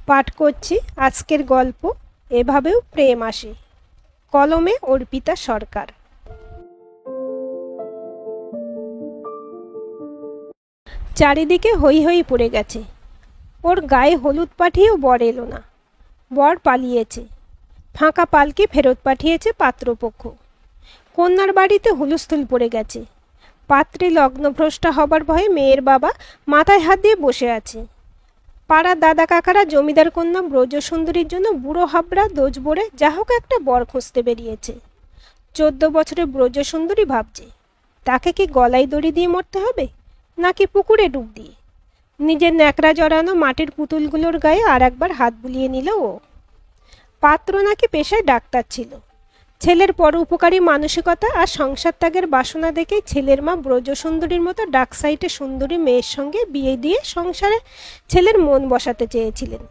পাঠ করছি আজকের গল্প এভাবেও প্রেম আসে। কলমে অর্পিতা সরকার। চারিদিকে হৈ হৈ পড়ে গেছে। ওর গায়ে হলুদ পাঠিয়েও বর এলো না। বর পালিয়েছে। ফাঁকা পালকি ফেরত পাঠিয়েছে পাত্রপক্ষ। কন্যার বাড়িতে হুলস্থুল পড়ে গেছে। পাত্রী লগ্নভ্রষ্টা হবার ভয়ে মেয়ের বাবা মাথায় হাত দিয়ে বসে আছে। পাড়ার দাদা কাকারা জমিদার কন্যা ব্রজসুন্দরীর জন্য বুড়ো হাবড়া দোজ বড়ে যা হোক একটা বর খুঁজতে বেরিয়েছে। 14 বছরের ব্রজসুন্দরী ভাবছে তাকে কি গলায় দড়ি দিয়ে মরতে হবে নাকি পুকুরে ডুব দিয়ে। নিজের ন্যাকড়া জড়ানো মাটির পুতুলগুলোর গায়ে আর একবার হাত বুলিয়ে নিল ও। পাত্র নাকি পেশায় ডাক্তার ছিল। ছেলের পরোপকারী মানসিকতা আর সংসার ত্যাগের বাসনা দেখেই ছেলের মা ব্রজসুন্দরীর মতো ডাক সাইটে সুন্দরী মেয়ের সঙ্গে বিয়ে দিয়ে সংসারে ছেলের মন বসাতে চেয়েছিলেন,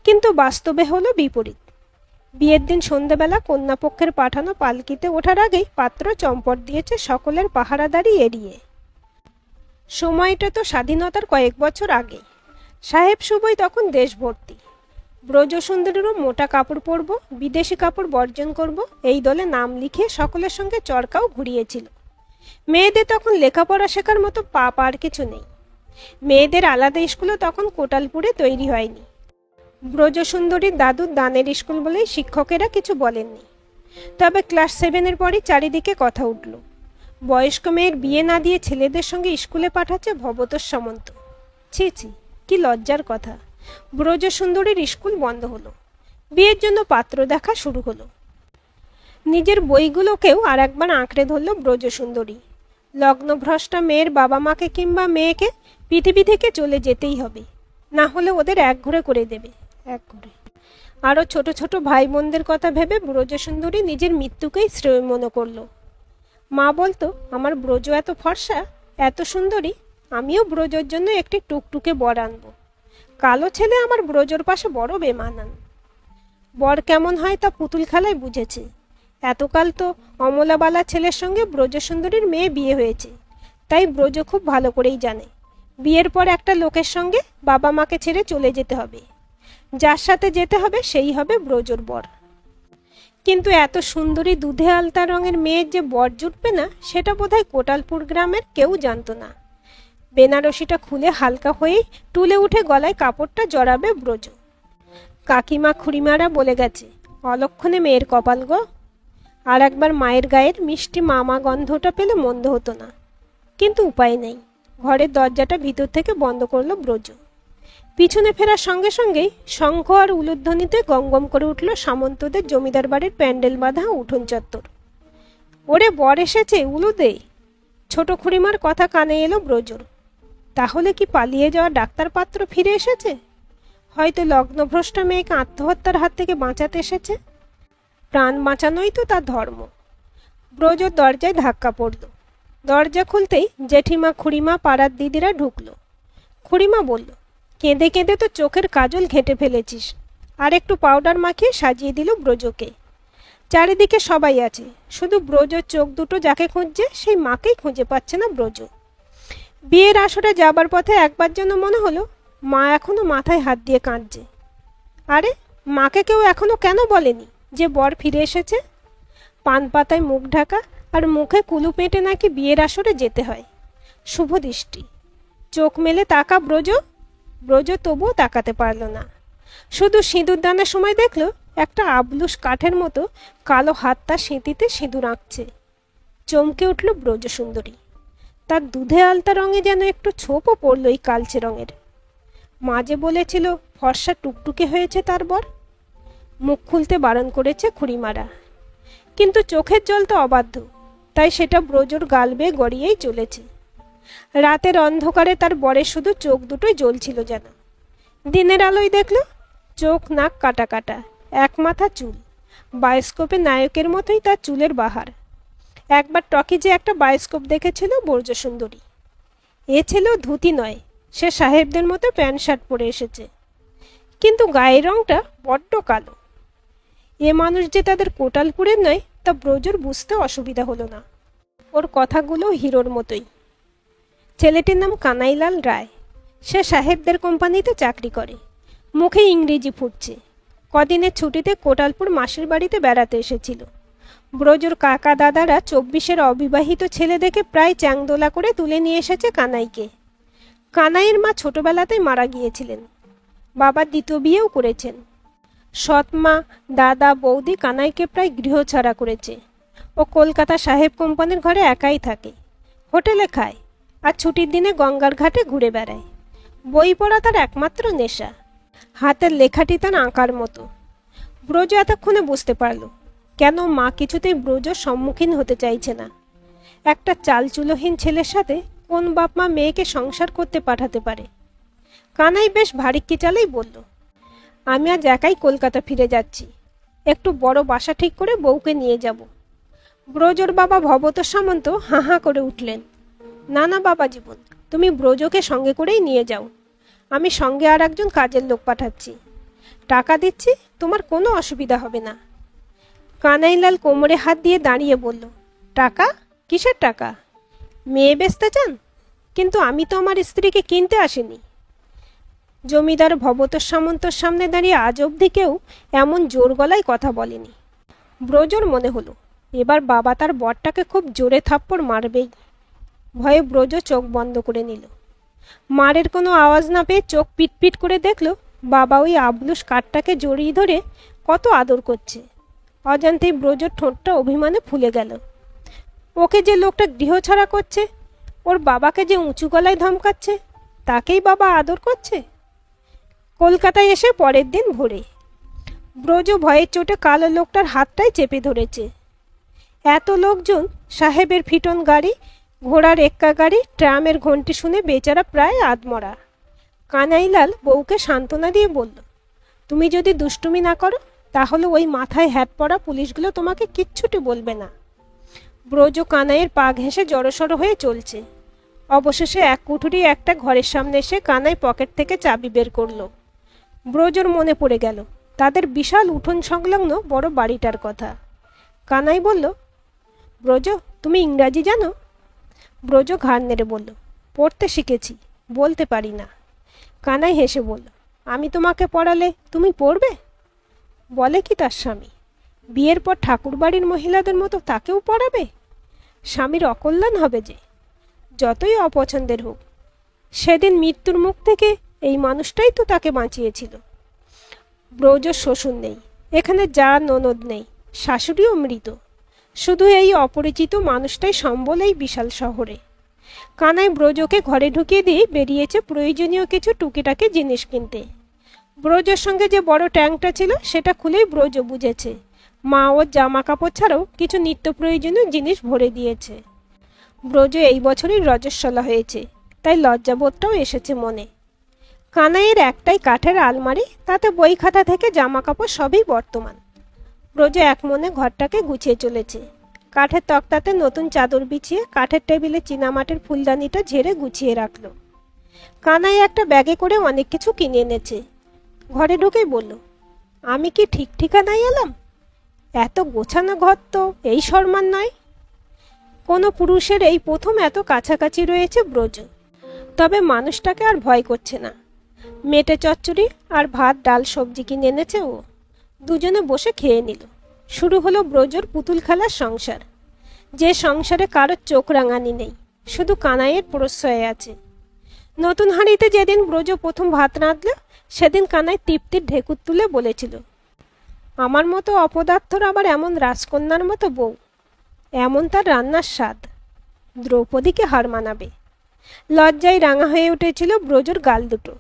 কিন্তু বাস্তবে হলো বিপরীত। বিয়ের দিন সন্ধ্যাবেলা কন্যাপক্ষের পাঠানো পালকিতে ওঠার আগেই পাত্র চম্পট দিয়েছে সকলের পাহারাদারি এড়িয়ে। সময়টা তো স্বাধীনতার কয়েক বছর আগে। সাহেব সুবই তখন দেশ ভর্তি। ব্রজসুন্দরীরও মোটা কাপড় পরব, বিদেশি কাপড় বর্জন করব এই দলে নাম লিখে সকলের সঙ্গে চরকাও ঘুরিয়েছিল। মেয়েদের তখন লেখাপড়া শেখার মতো পাপ আর কিছু নেই। মেয়েদের আলাদা স্কুলও তখন কোটালপুরে তৈরি হয়নি। ব্রজসুন্দরীর দাদুর দানের স্কুল বলেই শিক্ষকেরা কিছু বলেননি। তবে ক্লাস 7-এর পরই চারিদিকে কথা উঠল, বয়স্ক মেয়ের বিয়ে না দিয়ে ছেলেদের সঙ্গে স্কুলে পাঠাচ্ছে ভবতোষ সামন্ত। ছি ছি, কি লজ্জার কথা। ব্রজসুন্দরীর স্কুল বন্ধ হলো। বিয়ের জন্য পাত্র দেখা শুরু হলো। নিজের বইগুলোকেও আর একবার আঁকড়ে ধরল ব্রজসুন্দরী। লগ্নভ্রষ্টা মেয়ের বাবা মাকে কিংবা মেয়েকে পৃথিবী থেকে চলে যেতেই হবে, না হলে ওদের একঘরে করে দেবে, একঘরে। আরও ছোট ছোট ভাই বোনদের কথা ভেবে ব্রজসুন্দরী নিজের মৃত্যুকেই শ্রেয় মনে করল। মা বলতো, আমার ব্রজ এত ফর্সা, এত সুন্দরী, আমিও ব্রজর জন্য একটি টুকটুকে বর আনবো। কালো ছেলে আমার ব্রজর পাশে বড় বেমানান। বর কেমন হয় তা পুতুল খেলায় বুঝেছে। এতকাল তো অমলাবালা ছেলের সঙ্গে ব্রজসুন্দরীর মেয়ে বিয়ে হয়েছে, তাই ব্রজ খুব ভালো করেই জানে বিয়ের পর একটা লোকের সঙ্গে বাবা মাকে ছেড়ে চলে যেতে হবে। যার সাথে যেতে হবে সেই হবে ব্রজর বর। কিন্তু এত সুন্দরী দুধে আলতা রঙের মেয়ের যে বর জুটবে না সেটা বোধহয় কোটালপুর গ্রামের কেউ জানতো না। বেনারসিটা খুলে হালকা হয়েই টুলে উঠে গলায় কাপড়টা জড়াবে ব্রজ। কাকিমা খুড়িমারা বলে গেছে, অলক্ষণে মেয়ের কপাল গো। আর একবার মায়ের গায়ের মিষ্টি মামা গন্ধটা পেলে মন্দ হতো না, কিন্তু উপায় নেই। ঘরের দরজাটা ভিতর থেকে বন্ধ করলো ব্রজ। পিছনে ফেরার সঙ্গে সঙ্গেই শঙ্খ আর উলুধ্বনিতে গমগম করে উঠল সামন্তদের জমিদার বাড়ির প্যান্ডেল বাঁধা উঠোন চত্বর। ওরে বর এসেছে, উলুদে। ছোট খুড়িমার কথা কানে এলো ব্রজর। তাহলে কি পালিয়ে যাওয়া ডাক্তার পাত্র ফিরে এসেছে? হয়তো লগ্নভ্রষ্টা মেয়েকে আত্মহত্যার হাত থেকে বাঁচাতে এসেছে। প্রাণ বাঁচানোই তো তার ধর্ম। ব্রজর দরজায় ধাক্কা পড়ল। দরজা খুলতেই জেঠিমা খুড়িমা পাড়ার দিদিরা ঢুকলো। খুড়িমা বলল, কেঁদে কেঁদে তো চোখের কাজল ঘেঁটে ফেলেছিস। আর একটু পাউডার মাখিয়ে সাজিয়ে দিল ব্রজকে। চারিদিকে সবাই আছে, শুধু ব্রজর চোখ দুটো যাকে খুঁজছে সেই মাকেই খুঁজে পাচ্ছে না ব্রজ। বিয়ের আসরে যাবার পথে একবার যেন মনে হলো মা এখনো মাথায় হাত দিয়ে কাঁদছে। আরে, মাকে কেউ এখনো কেন বলেনি যে বর ফিরে এসেছে? পান পাতায় মুখ ঢাকা আর মুখে কুলু পেটে নাকি বিয়ের আসরে যেতে হয়। শুভ দৃষ্টি। চোখ মেলে তাকা ব্রজ। ব্রজ তবুও তাকাতে পারল না। শুধু সিঁদুর দানের সময় দেখল একটা আবলুস কাঠের মতো কালো হাত তার সিঁথিতে সিঁদুর আঁকছে। চমকে উঠল ব্রজসুন্দরী। তার দুধে আলতা রঙে যেন একটু ছোপও পড়ল এই কালচে রঙের। মা যে বলেছিল ফর্সা টুকটুকে হয়েছে তার বর। মুখ খুলতে বারণ করেছে খুড়িমারা, কিন্তু চোখের জল তো অবাধ্য, তাই সেটা ব্রজর গাল বেয়ে গড়িয়েই চলেছে। রাতের অন্ধকারে তার বরের শুধু চোখ দুটোই জ্বলছিল যেন। দিনের আলোয় দেখল চোখ নাক কাটা কাটা, এক মাথা চুল। বায়োস্কোপে নায়কের মতোই তার চুলের বাহার। একবার টকিজে একটা বায়োস্কোপ দেখেছিল ব্রজসুন্দরী। এ ছিল ধুতি নয়, সে সাহেবদের মতো প্যান্ট শার্ট পরে এসেছে, কিন্তু গায়ের রংটা বড্ড কালো। এ মানুষ যে তাদের কোটালপুরের নয় তা ব্রজর বুঝতে অসুবিধা হলো না। ওর কথাগুলো হিরোর মতোই। ছেলেটির নাম কানাইলাল রায়। সে সাহেবদের কোম্পানিতে চাকরি করে। মুখে ইংরেজি ফুটছে। কদিনের ছুটিতে কোটালপুর মাসির বাড়িতে বেড়াতে এসেছিল। ব্রজর কাকা দাদারা 24-এর অবিবাহিত ছেলে দেখে প্রায় চ্যাংদোলা করে তুলে নিয়ে এসেছে কানাইকে। কানাইয়ের মা ছোটবেলাতেই মারা গিয়েছিলেন। বাবা দ্বিতীয় বিয়েও করেছেন। সৎ মা, দাদা, বৌদি কানাইকে প্রায় গৃহছাড়া করেছে। ও কলকাতা সাহেব কোম্পানির ঘরে একাই থাকে, হোটেলে খায় আর ছুটির দিনে গঙ্গার ঘাটে ঘুরে বেড়ায়। বই পড়া তার একমাত্র নেশা। হাতের লেখাটি তার আঁকার মতো। ব্রজ এতক্ষণে বুঝতে পারল কেন মা কিছুতেই ব্রজর সম্মুখীন হতে চাইছে না। একটা চালচুলোহীন ছেলের সাথে কোন বাপ মা মেয়েকে সংসার করতে পাঠাতে পারে? কানাই বেশ ভারিক্কি চালেই বলল, আমি আজ একাই কলকাতা ফিরে যাচ্ছি। একটু বড় বাসা ঠিক করে বউকে নিয়ে যাব। ব্রজর বাবা ভবত সামন্ত হাঁ হাঁ করে উঠলেন। না না বাবা জীবন, তুমি ব্রজকে সঙ্গে করেই নিয়ে যাও। আমি সঙ্গে আর একজন কাজের লোক পাঠাচ্ছি। টাকা দিচ্ছি, তোমার কোনো অসুবিধা হবে না। কানাইলাল কোমরে হাত দিয়ে দাঁড়িয়ে বলল, টাকা? কিসের টাকা? মেয়ে বেচতে চান? কিন্তু আমি তো আমার স্ত্রীকে কিনতে আসিনি। জমিদার ভবত সামন্তর সামনে দাঁড়িয়ে আজ অবধি কেউ এমন জোর গলায় কথা বলেনি। ব্রজর মনে হলো এবার বাবা তার বরটাকে খুব জোরে থাপ্পড় মারবেই। ভয়ে ব্রজ চোখ বন্ধ করে নিল। মারের কোনো আওয়াজ না পেয়ে চোখ পিটপিট করে দেখল বাবা ওই আবলুস কাঠটাকে জড়িয়ে ধরে কত আদর করছে। অজান্তেই ব্রজর ঠোঁটটা অভিমানে ফুলে গেল। ওকে যে লোকটা গৃহছাড়া করছে, ওর বাবাকে যে উঁচু গলায় ধমকাচ্ছে, তাকেই বাবা আদর করছে। কলকাতায় এসে পরের দিন ভোরে ব্রজ ভয়ের চোটে কালো লোকটার হাতটাই চেপে ধরেছে। এত লোকজন, সাহেবের ফিটন গাড়ি, ঘোড়ার এক্কা গাড়ি, ট্রামের ঘন্টি শুনে বেচারা প্রায় আধমরা। কানাইলাল বউকে সান্ত্বনা দিয়ে বলল, তুমি যদি দুষ্টুমি না করো তাহলে ওই মাথায় হ্যাট পরা পুলিশগুলো তোমাকে কিচ্ছুটি বলবে না। ব্রজ কানাইয়ের পা ঘেঁষে জড়সড় হয়ে চলছে। অবশেষে এক কুঠুরি একটা ঘরের সামনে এসে কানাই পকেট থেকে চাবি বের করল। ব্রজর মনে পড়ে গেল তাদের বিশাল উঠোন সংলগ্ন বড় বাড়িটার কথা। কানাই বলল, ব্রজ, তুমি ইংরাজি জানো? ব্রজ ঘাড় নেড়ে বলল, পড়তে শিখেছি, বলতে পারি না। কানাই হেসে বলল, আমি তোমাকে পড়ালে তুমি পড়বে? বলে কি তার স্বামী, বিয়ের পর ঠাকুরবাড়ির মহিলাদের মতো তাকেও পড়াবে? স্বামীর অকল্যাণ হবে যে, যতই অপছন্দের হোক। সেদিন মৃত্যুর মুখ থেকে এই মানুষটাই তো তাকে বাঁচিয়েছিল। ব্রজর শ্বশুর নেই, এখানে যা ননদ নেই, শাশুড়িও মৃত। শুধু এই অপরিচিত মানুষটাই সম্বল এই বিশাল শহরে। কানাই ব্রজকে ঘরে ঢুকিয়ে দিয়ে বেরিয়েছে প্রয়োজনীয় কিছু টুকিটাকি জিনিস কিনতে। ব্রজের সঙ্গে যে বড় ট্যাঙ্কটা ছিল সেটা খুলেই ব্রজ বুঝেছে মা ওর জামা কাপড় ছাড়াও কিছু নিত্য প্রয়োজনীয় জিনিস ভরে দিয়েছে। ব্রজ এই বছরই রজস্বলা হয়েছে, তাই লজ্জাবোধটাও এসেছে মনে। কানাইয়ের একটাই কাঠের আলমারি, তাতে বই খাতা থেকে জামা কাপড় সবই বর্তমান। ব্রজ এক মনে ঘরটাকে গুছিয়ে চলেছে। কাঠের তক্তাতে নতুন চাদর বিছিয়ে কাঠের টেবিলে চীনামাটির ফুলদানিটা ঝেড়ে গুছিয়ে রাখল। কানাই একটা ব্যাগে করে অনেক কিছু কিনে এনেছে। ঘরে ঢুকেই বলল, আমি কি ঠিক ঠিকানায় এলাম? এত গোছানো ঘর তো এই সম্মান নয়। কোনো পুরুষের এই প্রথম এত কাছাকাছি রয়েছে ব্রজ। তবে মানুষটাকে আর ভয় করছে না। মেটে চচ্চড়ি আর ভাত ডাল সবজি কিনে এনেছে ও। দুজনে বসে খেয়ে নিল। শুরু হলো ব্রজর পুতুল খেলার সংসার, যে সংসারে কারোর চোখ রাঙানি নেই, শুধু কানাইয়ের প্রশ্রয় আছে। নতুন হাঁড়িতে যেদিন ব্রজ প্রথম ভাত রাঁধল সেদিন কানাই তৃপ্তির ঢেকুর তুলে বলেছিল, আমার মতো অপদার্থর আবার এমন রাজকন্যার মতো বউ, এমন তার রান্নার স্বাদ, দ্রৌপদীকে হার মানাবে। লজ্জায় রাঙা হয়ে উঠেছিল ব্রজর গাল দুটো।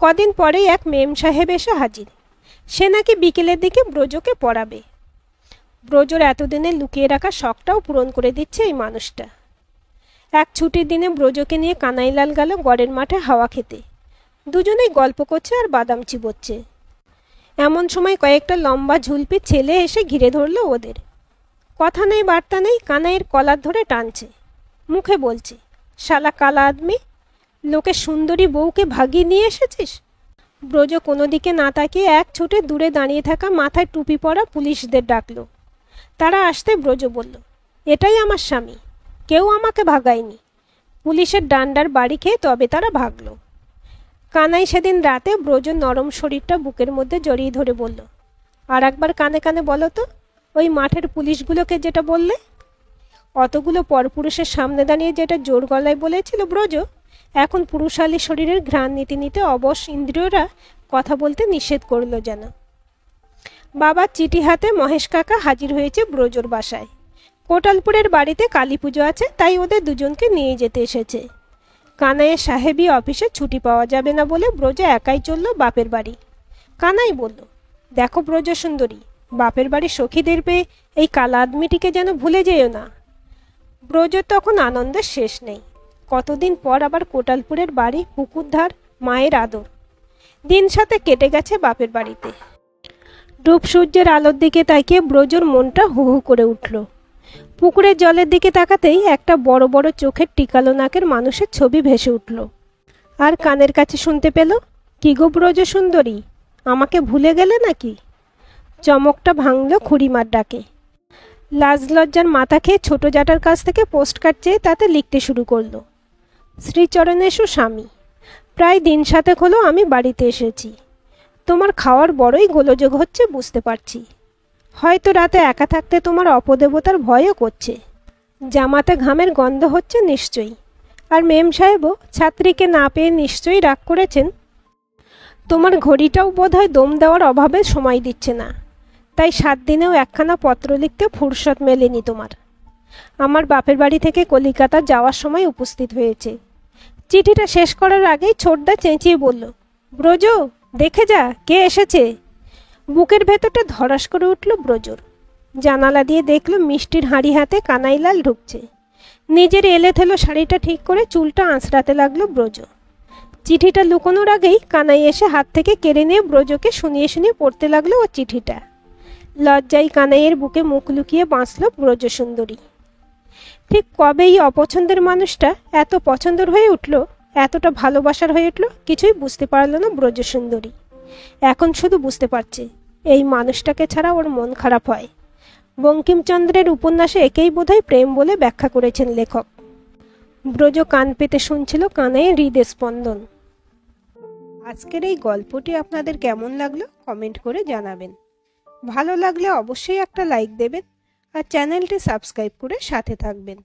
কদিন পরেই এক মেম সাহেব এসে হাজির। সে নাকি বিকেলের দিকে ব্রজকে পড়াবে। ব্রজর এতদিনে লুকিয়ে রাখা শখটাও পূরণ করে দিচ্ছে এই মানুষটা। এক ছুটির দিনে ব্রজকে নিয়ে কানাইলাল গেল গড়ের মাঠে হাওয়া খেতে। দুজনেই গল্প করছে আর বাদাম চিবোচ্ছে। এমন সময় কয়েকটা লম্বা ঝুলপি ছেলে এসে ঘিরে ধরল ওদের। কথা নেই বার্তা নেই, কানাইয়ের কলার ধরে টানছে। মুখে বলছে, শালা কালা আদমি, লোকে সুন্দরী বউকে ভাগিয়ে নিয়ে এসেছিস। ব্রজ কোনো দিকে না তাকিয়ে এক ছুটে দূরে দাঁড়িয়ে থাকা মাথায় টুপি পরা পুলিশদের ডাকল। তারা আসতে ব্রজ বলল, এটাই আমার স্বামী, কেউ আমাকে ভাগায়নি। পুলিশের ডান্ডার বাড়ি খেয়ে তবে তারা ভাগল। কানাই সেদিন রাতে ব্রজর নরম শরীরটা বুকের মধ্যে জড়িয়ে ধরে বলল, আর একবার কানে কানে বলো তো, ওই মাঠের পুলিশগুলোকে যেটা বললে। অতগুলো পরপুরুষের সামনে দাঁড়িয়ে যেটা জোর গলায় বলেছিল ব্রজ, এখন পুরুষালী শরীরের ঘ্রাণ নিতে নিতে অবশ ইন্দ্রিয়রা কথা বলতে নিষেধ করল যেন। বাবার চিঠি হাতে মহেশ কাকা হাজির হয়েছে ব্রজর বাসায়। কোটালপুরের বাড়িতে কালী পুজো আছে, তাই ওদের দুজনকে নিয়ে যেতে এসেছে। কানাইয়ের সাহেবী অফিসে ছুটি পাওয়া যাবে না বলে ব্রজ একাই চলল বাপের বাড়ি। কানাই বলল, দেখো ব্রজ সুন্দরী, বাপের বাড়ির সখীদের পেয়ে এই কালা আদমিটিকে যেন ভুলে যেও না। ব্রজর তখন আনন্দের শেষ নেই। কতদিন পর আবার কোটালপুরের বাড়ি, পুকুর ধার, মায়ের আদর। দিন সাথে কেটে গেছে বাপের বাড়িতে। ডুব সূর্যের আলোর দিকে তাকিয়ে ব্রজর মনটা হু হু করে উঠল। পুকুরের জলের দিকে তাকাতেই একটা বড় বড় চোখের টিকালো নাকের মানুষের ছবি ভেসে উঠল। আর কানের কাছে শুনতে পেল, কি গো ব্রজ সুন্দরী, আমাকে ভুলে গেলে নাকি? চমকটা ভাঙল খুড়িমার ডাকে। লাজ লজ্জার মাথা খেয়ে ছোট জাটার কাছ থেকে পোস্টকার্ড চেয়ে তাতে লিখতে শুরু করলো, শ্রীচরণেশু স্বামী, প্রায় দিন সাতেক হলো আমি বাড়িতে এসেছি। তোমার খাওয়ার বড়ই গোলযোগ হচ্ছে বুঝতে পারছি। হয়তো রাতে একা থাকতে তোমার অপদেবতার ভয়ও করছে। জামাতে ঘামের গন্ধ হচ্ছে নিশ্চয়ই। আর মেম সাহেবও ছাত্রীকে না পেয়ে নিশ্চয়ই রাগ করেছেন। তোমার ঘড়িটাও বোধহয় দম দেওয়ার অভাবে সময় দিচ্ছে না, তাই 7 দিনেও একখানা পত্র লিখতে ফুরসত মেলেনি তোমার। আমার বাপের বাড়ি থেকে কলিকাতা যাওয়ার সময় উপস্থিত হয়েছে। চিঠিটা শেষ করার আগেই ছোটদা চেঁচিয়ে বলল, ব্রজ দেখে যা, কে এসেছে। বুকের ভেতরটা ধরাস করে উঠল ব্রজর। জানালা দিয়ে দেখল মিষ্টির হাঁড়ি হাতে কানাইলাল ঢুকছে। নিজের এলেথেলো শাড়িটা ঠিক করে চুলটা আঁচড়াতে লাগলো ব্রজ। চিঠিটা লুকোনোর আগেই কানাই এসে হাত থেকে কেড়ে নিয়ে ব্রজকে শুনিয়ে শুনিয়ে পড়তে লাগলো ও চিঠিটা। লজ্জায় কানাইয়ের বুকে মুখ লুকিয়ে বাঁচল ব্রজ সুন্দরী। ঠিক কবে এই অপছন্দের মানুষটা এত পছন্দের হয়ে উঠল, এতটা ভালোবাসার হয়ে উঠল, কিছুই বুঝতে পারল না ব্রজ সুন্দরী। এখন শুধু বুঝতে পারছে এই মানুষটাকে ছাড়া ওর মন খারাপ হয়। বঙ্কিমচন্দ্রের উপন্যাসে একেই বোধহয় প্রেম বলে ব্যাখ্যা করেছেন লেখক। ব্রজ কান পেতে শুনছিল কানাইয়ের হৃদয় স্পন্দন। আজকের এই গল্পটি আপনাদের কেমন লাগলো কমেন্ট করে জানাবেন। ভালো লাগলে অবশ্যই একটা লাইক দেবেন আর চ্যানেলটি সাবস্ক্রাইব করে সাথে থাকবেন।